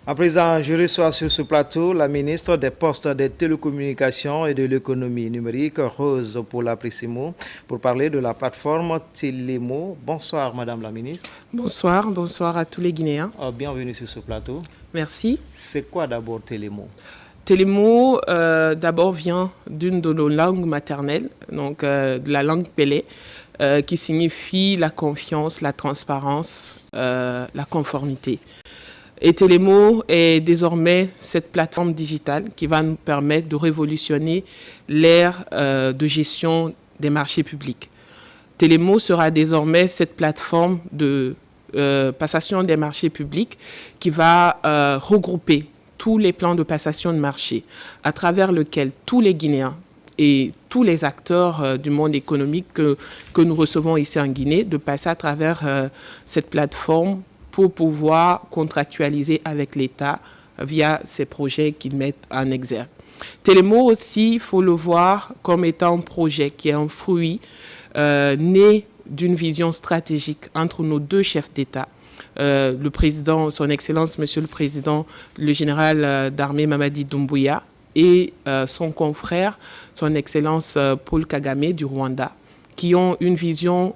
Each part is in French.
À présent, je reçois sur ce plateau la ministre des Postes, des Télécommunications et de l'Économie numérique, Rose Paula Pressimo, pour parler de la plateforme Télémo. Bonsoir, Madame la ministre. Bonsoir, bonsoir à tous les Guinéens. Bienvenue sur ce plateau. Merci. C'est quoi d'abord Télémo? Télémo, d'abord, vient d'une de nos langues maternelles, donc de la langue Pélé, qui signifie la confiance, la transparence, la conformité. Et Télémo est désormais cette plateforme digitale qui va nous permettre de révolutionner l'ère de gestion des marchés publics. Télémo sera désormais cette plateforme de passation des marchés publics qui va regrouper tous les plans de passation de marché à travers lequel tous les Guinéens et tous les acteurs du monde économique que nous recevons ici en Guinée de passer à travers cette plateforme pour pouvoir contractualiser avec l'État via ces projets qu'ils mettent en exergue. Télémo aussi, il faut le voir comme étant un projet qui est un fruit né d'une vision stratégique entre nos deux chefs d'État, le président, son Excellence, Monsieur le Président, le général d'armée Mamadi Doumbouya, et son confrère, son Excellence Paul Kagame du Rwanda, qui ont une vision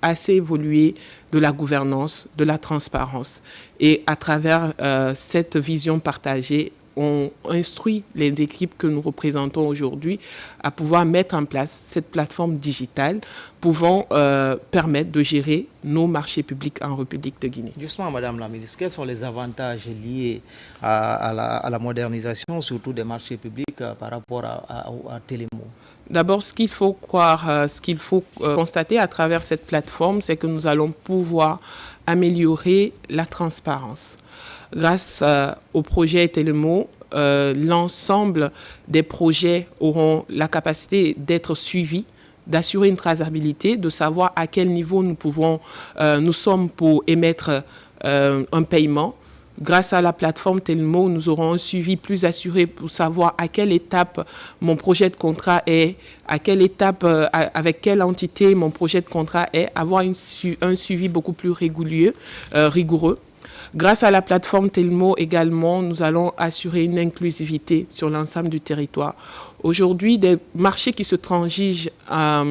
assez évoluée de la gouvernance, de la transparence. Et à travers cette vision partagée, on instruit les équipes que nous représentons aujourd'hui à pouvoir mettre en place cette plateforme digitale pouvant permettre de gérer nos marchés publics en République de Guinée. Justement, Madame la ministre, quels sont les avantages liés à la modernisation, surtout des marchés publics par rapport à Télémo? D'abord, ce qu'il faut croire, ce qu'il faut constater à travers cette plateforme, c'est que nous allons pouvoir améliorer la transparence. Grâce au projet Télémo, l'ensemble des projets auront la capacité d'être suivis, d'assurer une traçabilité, de savoir à quel niveau nous sommes pour émettre un paiement. Grâce à la plateforme Télémo, nous aurons un suivi plus assuré pour savoir à quelle étape mon projet de contrat est, à quelle étape, avec quelle entité mon projet de contrat est, avoir un suivi beaucoup plus rigoureux. Grâce à la plateforme Télémo également, nous allons assurer une inclusivité sur l'ensemble du territoire. Aujourd'hui, des marchés qui se transigent à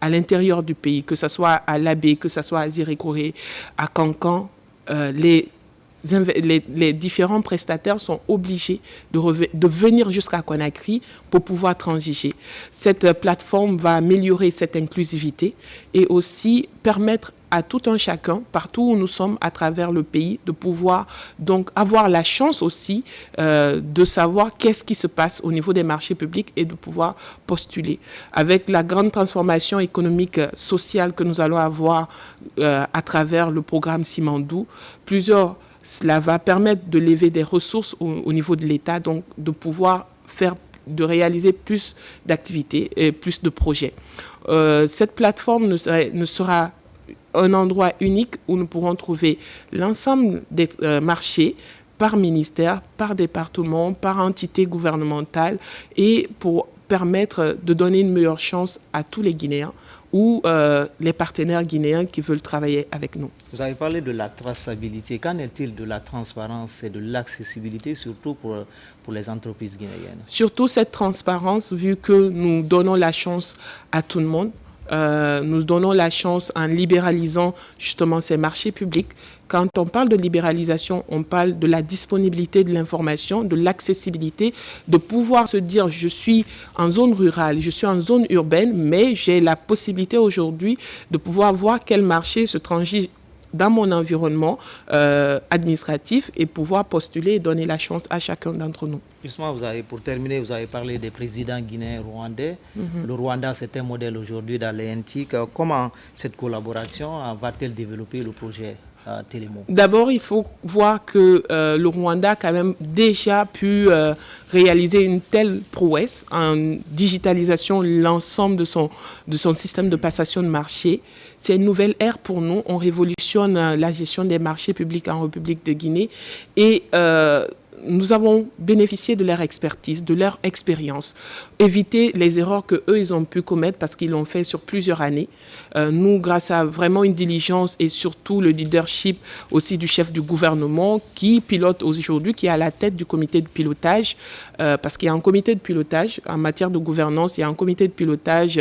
l'intérieur du pays, que ce soit à Labé, que ce soit à Zérékoré, à Cancan, les différents prestataires sont obligés de venir jusqu'à Conakry pour pouvoir transiger. Cette plateforme va améliorer cette inclusivité et aussi permettre à tout un chacun, partout où nous sommes à travers le pays, de pouvoir donc avoir la chance aussi de savoir qu'est-ce qui se passe au niveau des marchés publics et de pouvoir postuler. Avec la grande transformation économique, sociale que nous allons avoir à travers le programme Simandou, cela va permettre de lever des ressources au niveau de l'État, donc de pouvoir de réaliser plus d'activités et plus de projets. Cette plateforme ne sera un endroit unique où nous pourrons trouver l'ensemble des marchés par ministère, par département, par entité gouvernementale et pour permettre de donner une meilleure chance à tous les Guinéens ou les partenaires guinéens qui veulent travailler avec nous. Vous avez parlé de la traçabilité. Qu'en est-il de la transparence et de l'accessibilité, surtout pour les entreprises guinéennes? Surtout cette transparence, vu que nous donnons la chance à tout le monde. Nous donnons la chance en libéralisant justement ces marchés publics. Quand on parle de libéralisation, on parle de la disponibilité de l'information, de l'accessibilité, de pouvoir se dire je suis en zone rurale, je suis en zone urbaine, mais j'ai la possibilité aujourd'hui de pouvoir voir quel marché se transige dans mon environnement administratif et pouvoir postuler et donner la chance à chacun d'entre nous. Justement, pour terminer, vous avez parlé des présidents guinéens et rwandais. Le Rwanda, c'est un modèle aujourd'hui dans l'ENTIC. Comment cette collaboration va-t-elle développer le projet Télémo? D'abord, il faut voir que le Rwanda a quand même déjà pu réaliser une telle prouesse en digitalisation l'ensemble de son système de passation de marché. C'est une nouvelle ère pour nous. On révolutionne la gestion des marchés publics en République de Guinée et nous avons bénéficié de leur expertise, de leur expérience, éviter les erreurs qu'eux, ils ont pu commettre parce qu'ils l'ont fait sur plusieurs années. Nous, grâce à vraiment une diligence et surtout le leadership aussi du chef du gouvernement qui pilote aujourd'hui, qui est à la tête du comité de pilotage, parce qu'il y a un comité de pilotage en matière de gouvernance, il y a un comité de pilotage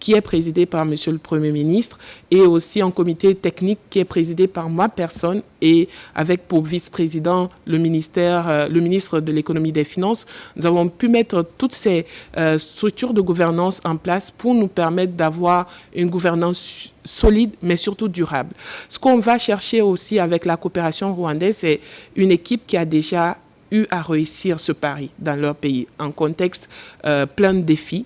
qui est présidé par Monsieur le Premier ministre et aussi un comité technique qui est présidé par ma personne et avec pour vice-président le ministre de l'économie et des finances. Nous avons pu mettre toutes ces structures de gouvernance en place pour nous permettre d'avoir une gouvernance solide, mais surtout durable. Ce qu'on va chercher aussi avec la coopération rwandaise, c'est une équipe qui a déjà eu à réussir ce pari dans leur pays, un contexte plein de défis.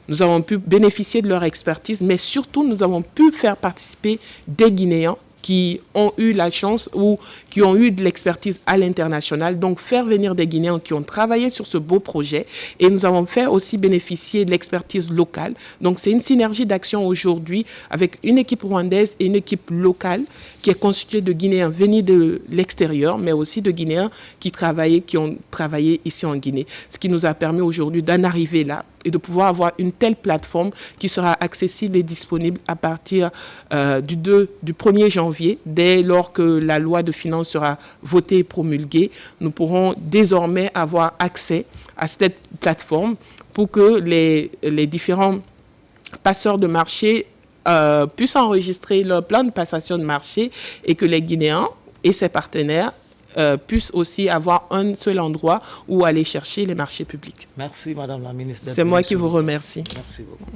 Nous avons pu bénéficier de leur expertise, mais surtout, nous avons pu faire participer des Guinéens qui ont eu la chance ou qui ont eu de l'expertise à l'international. Donc, faire venir des Guinéens qui ont travaillé sur ce beau projet. Et nous avons fait aussi bénéficier de l'expertise locale. Donc, c'est une synergie d'action aujourd'hui avec une équipe rwandaise et une équipe locale qui est constituée de Guinéens venus de l'extérieur, mais aussi de Guinéens qui ont travaillé ici en Guinée. Ce qui nous a permis aujourd'hui d'en arriver là et de pouvoir avoir une telle plateforme qui sera accessible et disponible à partir du 1er janvier. Dès lors que la loi de finances sera votée et promulguée, nous pourrons désormais avoir accès à cette plateforme pour que les différents passeurs de marché puissent enregistrer leur plan de passation de marché et que les Guinéens et ses partenaires puissent aussi avoir un seul endroit où aller chercher les marchés publics. Merci, Madame la ministre. C'est moi qui vous remercie. Merci beaucoup.